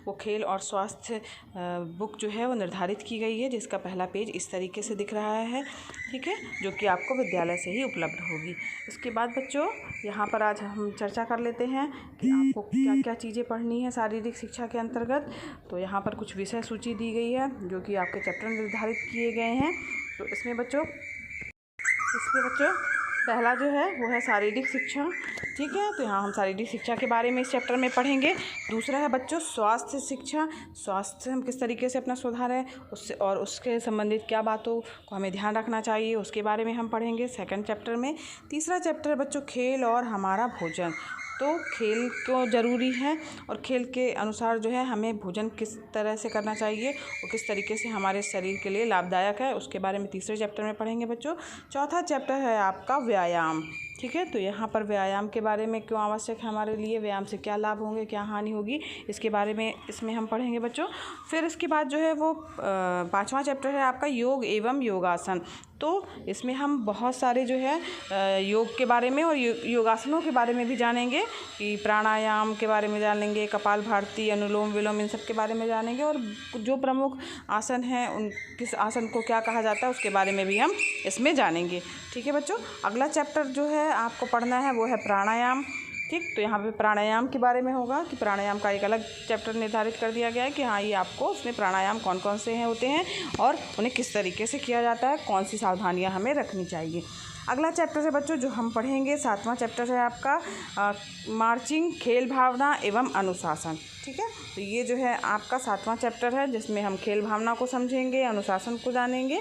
वो खेल और स्वास्थ्य बुक जो है वो निर्धारित की गई है, जिसका पहला पेज इस तरीके से दिख रहा है, ठीक है, जो कि आपको विद्यालय से ही उपलब्ध होगी। इसके बाद बच्चों यहाँ पर आज हम चर्चा कर लेते हैं कि आपको क्या क्या चीज़ें पढ़नी है शारीरिक शिक्षा के अंतर्गत। तो यहाँ पर कुछ विषय सूची दी गई है जो कि आपके चैप्टर निर्धारित किए गए हैं। तो इसमें बच्चों पहला जो है वो है शारीरिक शिक्षा, ठीक है। तो यहाँ हम शारीरिक शिक्षा के बारे में इस चैप्टर में पढ़ेंगे। दूसरा है बच्चों स्वास्थ्य शिक्षा, स्वास्थ्य हम किस तरीके से अपना सुधारें उससे और उसके संबंधित क्या बातों को हमें ध्यान रखना चाहिए उसके बारे में हम पढ़ेंगे सेकंड चैप्टर में। तीसरा चैप्टर है बच्चों खेल और हमारा भोजन। तो खेल क्यों ज़रूरी है और खेल के अनुसार जो है हमें भोजन किस तरह से करना चाहिए और किस तरीके से हमारे शरीर के लिए लाभदायक है, उसके बारे में तीसरे चैप्टर में पढ़ेंगे बच्चों। चौथा चैप्टर है आपका व्यायाम, ठीक है। तो यहाँ पर व्यायाम के बारे में क्यों आवश्यक है हमारे लिए, व्यायाम से क्या लाभ होंगे, क्या हानि होगी, इसके बारे में इसमें हम पढ़ेंगे बच्चों। फिर इसके बाद जो है वो पाँचवा चैप्टर है आपका योग एवं योगासन। तो इसमें हम बहुत सारे जो है योग के बारे में और योगासनों के बारे में भी जानेंगे कि प्राणायाम के बारे में जानेंगे, कपालभाति, अनुलोम विलोम, इन सब के बारे में जानेंगे और जो प्रमुख आसन हैं उन किस आसन को क्या कहा जाता है उसके बारे में भी हम इसमें जानेंगे, ठीक है बच्चों। अगला चैप्टर जो है आपको पढ़ना है वो है प्राणायाम, ठीक। तो यहाँ पे प्राणायाम के बारे में होगा कि प्राणायाम का एक अलग चैप्टर निर्धारित कर दिया गया है कि हाँ ये आपको उसमें प्राणायाम कौन कौन से हैं होते हैं और उन्हें किस तरीके से किया जाता है, कौन सी सावधानियाँ हमें रखनी चाहिए। अगला चैप्टर है बच्चों जो हम पढ़ेंगे सातवां चैप्टर है आपका मार्चिंग, खेल भावना एवं अनुशासन, ठीक है। तो ये जो है आपका सातवां चैप्टर है जिसमें हम खेल भावना को समझेंगे, अनुशासन को जानेंगे।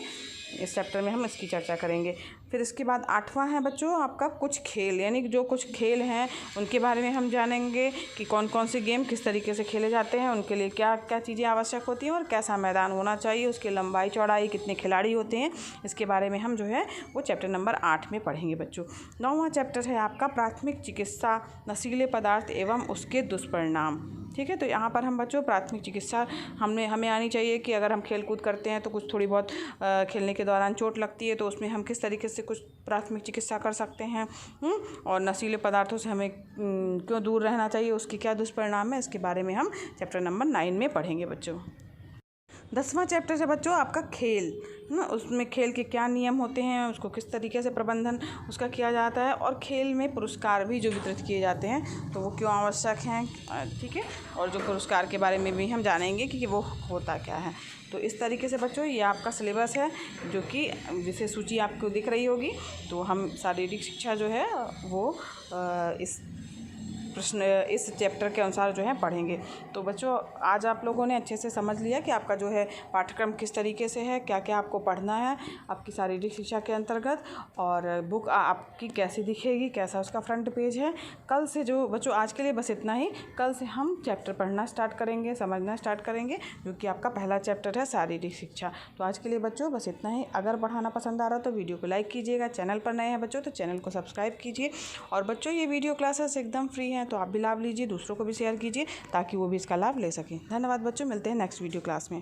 इस चैप्टर में हम इसकी चर्चा करेंगे। फिर इसके बाद आठवां है बच्चों आपका कुछ खेल, यानी जो कुछ खेल हैं उनके बारे में हम जानेंगे कि कौन कौन से गेम किस तरीके से खेले जाते हैं, उनके लिए क्या क्या चीज़ें आवश्यक होती हैं और कैसा मैदान होना चाहिए, उसकी लंबाई चौड़ाई, कितने खिलाड़ी होते हैं, इसके बारे में हम जो है वो चैप्टर नंबर 8 में पढ़ेंगे बच्चों। 9वां चैप्टर है आपका प्राथमिक चिकित्सा, नशीले पदार्थ एवं उसके दुष्परिणाम, ठीक है। तो यहाँ पर हम बच्चों प्राथमिक चिकित्सा हमें आनी चाहिए कि अगर हम खेल कूद करते हैं तो कुछ थोड़ी बहुत खेलने के दौरान चोट लगती है तो उसमें हम किस तरीके से कुछ प्राथमिक चिकित्सा कर सकते हैं, और नशीले पदार्थों से हमें क्यों दूर रहना चाहिए, उसकी क्या दुष्परिणाम है, इसके बारे में हम चैप्टर नंबर 9 में पढ़ेंगे बच्चों। 10वां चैप्टर है बच्चों आपका खेल, है ना। उसमें खेल के क्या नियम होते हैं, उसको किस तरीके से प्रबंधन उसका किया जाता है और खेल में पुरस्कार भी जो वितरित किए जाते हैं तो वो क्यों आवश्यक हैं, ठीक है। और जो पुरस्कार के बारे में भी हम जानेंगे कि वो होता क्या है। तो इस तरीके से बच्चों ये आपका सिलेबस है जो कि विषय सूची आपको दिख रही होगी। तो हम शारीरिक शिक्षा जो है वो इस चैप्टर के अनुसार जो है पढ़ेंगे। तो बच्चों आज आप लोगों ने अच्छे से समझ लिया कि आपका जो है पाठ्यक्रम किस तरीके से है, क्या क्या आपको पढ़ना है आपकी शारीरिक शिक्षा के अंतर्गत, और बुक आपकी कैसी दिखेगी, कैसा उसका फ्रंट पेज है। कल से जो बच्चों आज के लिए बस इतना ही, कल से हम चैप्टर पढ़ना स्टार्ट करेंगे, समझना स्टार्ट करेंगे, जो कि आपका पहला चैप्टर है शारीरिक शिक्षा। तो आज के लिए बच्चों बस इतना ही। अगर पढ़ाना पसंद आ रहा तो वीडियो को लाइक कीजिएगा, चैनल पर नए हैं बच्चों तो चैनल को सब्सक्राइब कीजिए। और बच्चों ये वीडियो क्लासेस एकदम फ्री हैं तो आप भी लाभ लीजिए, दूसरों को भी शेयर कीजिए ताकि वो भी इसका लाभ ले सकें। धन्यवाद बच्चों, मिलते हैं नेक्स्ट वीडियो क्लास में।